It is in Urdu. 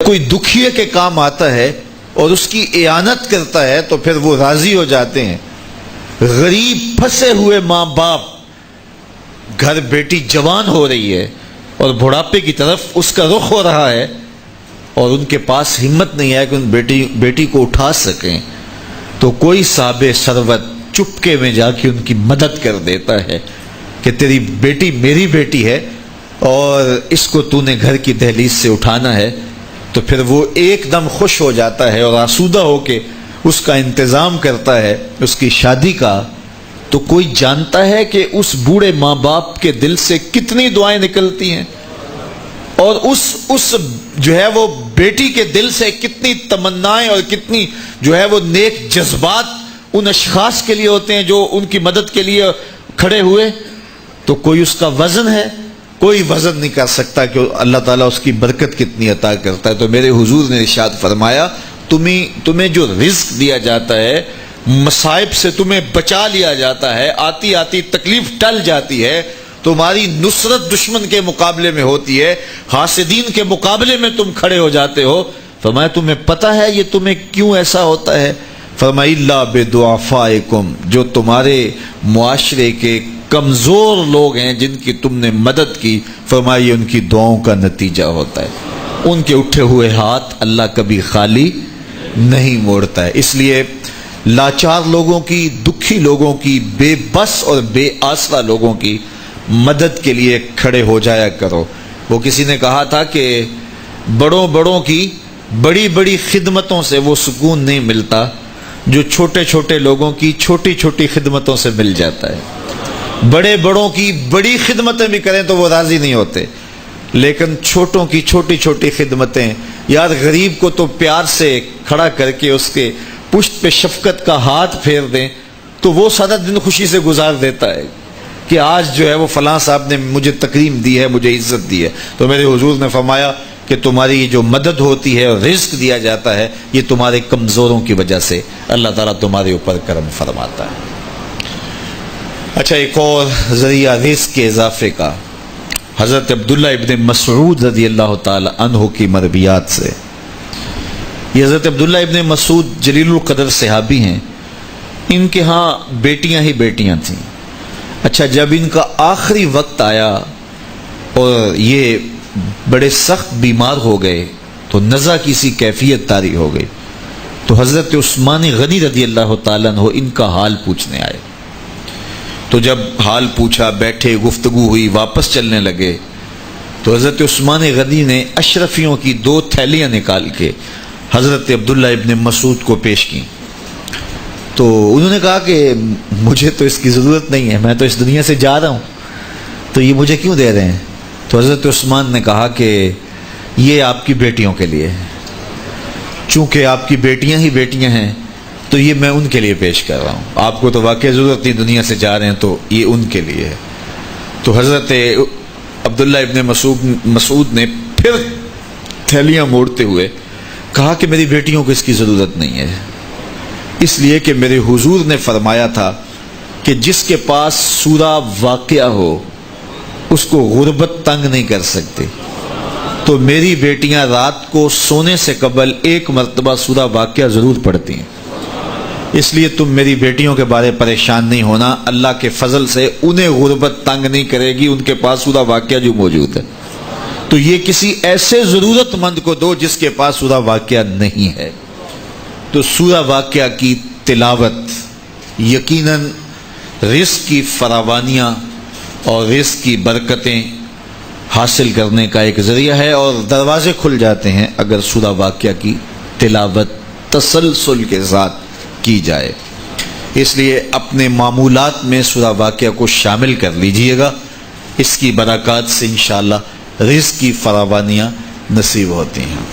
کوئی دکھیے کے کام آتا ہے اور اس کی اعانت کرتا ہے تو پھر وہ راضی ہو جاتے ہیں۔ غریب پھنسے ہوئے ماں باپ، گھر بیٹی جوان ہو رہی ہے اور بڑھاپے کی طرف اس کا رخ ہو رہا ہے اور ان کے پاس ہمت نہیں ہے کہ ان بیٹی کو اٹھا سکیں، تو کوئی صاحب ثروت چپکے میں جا کے ان کی مدد کر دیتا ہے کہ تیری بیٹی میری بیٹی ہے اور اس کو تو نے گھر کی دہلیز سے اٹھانا ہے، تو پھر وہ ایک دم خوش ہو جاتا ہے اور آسودہ ہو کے اس کا انتظام کرتا ہے اس کی شادی کا۔ تو کوئی جانتا ہے کہ اس بوڑھے ماں باپ کے دل سے کتنی دعائیں نکلتی ہیں اور اس جو ہے وہ بیٹی کے دل سے کتنی تمنائیں اور کتنی جو ہے وہ نیک جذبات ان اشخاص کے لیے ہوتے ہیں جو ان کی مدد کے لیے کھڑے ہوئے۔ تو کوئی اس کا وزن ہے؟ کوئی وزن نہیں کر سکتا کہ اللہ تعالیٰ اس کی برکت کتنی عطا کرتا ہے۔ تو میرے حضور نے ارشاد فرمایا، تمہیں جو رزق دیا جاتا ہے، مصائب سے تمہیں بچا لیا جاتا ہے، آتی آتی تکلیف ٹل جاتی ہے، تمہاری نصرت دشمن کے مقابلے میں ہوتی ہے، حاسدین کے مقابلے میں تم کھڑے ہو جاتے ہو۔ فرمایا تمہیں پتہ ہے یہ تمہیں کیوں ایسا ہوتا ہے؟ فرمایا الا بدعفائکم، جو تمہارے معاشرے کے کمزور لوگ ہیں جن کی تم نے مدد کی، فرمایا یہ ان کی دعاؤں کا نتیجہ ہوتا ہے۔ ان کے اٹھے ہوئے ہاتھ اللہ کبھی خالی نہیں موڑتا ہے۔ اس لیے لاچار لوگوں کی، دکھی لوگوں کی، بے بس اور بے آسرا لوگوں کی مدد کے لیے کھڑے ہو جایا کرو۔ وہ کسی نے کہا تھا کہ بڑوں کی بڑی بڑی خدمتوں سے وہ سکون نہیں ملتا جو چھوٹے چھوٹے لوگوں کی چھوٹی چھوٹی خدمتوں سے مل جاتا ہے۔ بڑوں کی بڑی خدمتیں بھی کریں تو وہ راضی نہیں ہوتے، لیکن چھوٹوں کی چھوٹی چھوٹی خدمتیں، یار غریب کو تو پیار سے کھڑا کر کے اس کے پشت پہ شفقت کا ہاتھ پھیر دیں تو وہ سارا دن خوشی سے گزار دیتا ہے کہ آج جو ہے وہ فلاں صاحب نے مجھے تکریم دی ہے، مجھے عزت دی ہے۔ تو میرے حضور نے فرمایا کہ تمہاری جو مدد ہوتی ہے اور رزق دیا جاتا ہے، یہ تمہارے کمزوروں کی وجہ سے اللہ تعالیٰ تمہارے اوپر کرم فرماتا ہے۔ اچھا، ایک اور ذریعہ رزق کے اضافے کا حضرت عبداللہ ابن مسعود رضی اللہ تعالی عنہ کی مرویات سے۔ یہ حضرت عبداللہ ابن مسعود جلیل القدر صحابی ہیں، ان کے ہاں بیٹیاں ہی بیٹیاں تھیں۔ اچھا، جب ان کا آخری وقت آیا اور یہ بڑے سخت بیمار ہو گئے تو نزع کی سی کیفیت طاری ہو گئی، تو حضرت عثمان غنی رضی اللہ تعالیٰ عنہ ان کا حال پوچھنے آئے۔ تو جب حال پوچھا، بیٹھے، گفتگو ہوئی، واپس چلنے لگے، تو حضرت عثمان غنی نے اشرفیوں کی 2 تھیلیاں نکال کے حضرت عبداللہ ابن مسعود کو پیش کی۔ تو انہوں نے کہا کہ مجھے تو اس کی ضرورت نہیں ہے، میں تو اس دنیا سے جا رہا ہوں، تو یہ مجھے کیوں دے رہے ہیں؟ تو حضرت عثمان نے کہا کہ یہ آپ کی بیٹیوں کے لیے ہے، چونکہ آپ کی بیٹیاں ہی بیٹیاں ہیں تو یہ میں ان کے لیے پیش کر رہا ہوں، آپ کو تو واقعی ضرورت نہیں، دنیا سے جا رہے ہیں تو یہ ان کے لیے ہے۔ تو حضرت عبداللہ ابن مسعود نے پھر تھیلیاں موڑتے ہوئے کہا کہ میری بیٹیوں کو اس کی ضرورت نہیں ہے، اس لیے کہ میرے حضور نے فرمایا تھا کہ جس کے پاس سورہ واقعہ ہو اس کو غربت تنگ نہیں کر سکتے، تو میری بیٹیاں رات کو سونے سے قبل 1 مرتبہ سورہ واقعہ ضرور پڑھتی ہیں، اس لیے تم میری بیٹیوں کے بارے پریشان نہیں ہونا، اللہ کے فضل سے انہیں غربت تنگ نہیں کرے گی، ان کے پاس سورہ واقعہ جو موجود ہے۔ تو یہ کسی ایسے ضرورت مند کو دو جس کے پاس سورہ واقعہ نہیں ہے۔ تو سورہ واقعہ کی تلاوت یقیناً رزق کی فراوانیاں اور رزق کی برکتیں حاصل کرنے کا ایک ذریعہ ہے، اور دروازے کھل جاتے ہیں اگر سورہ واقعہ کی تلاوت تسلسل کے ساتھ کی جائے۔ اس لیے اپنے معمولات میں سورہ واقعہ کو شامل کر لیجئے گا، اس کی برکات سے انشاءاللہ رزق کی فراوانیاں نصیب ہوتی ہیں۔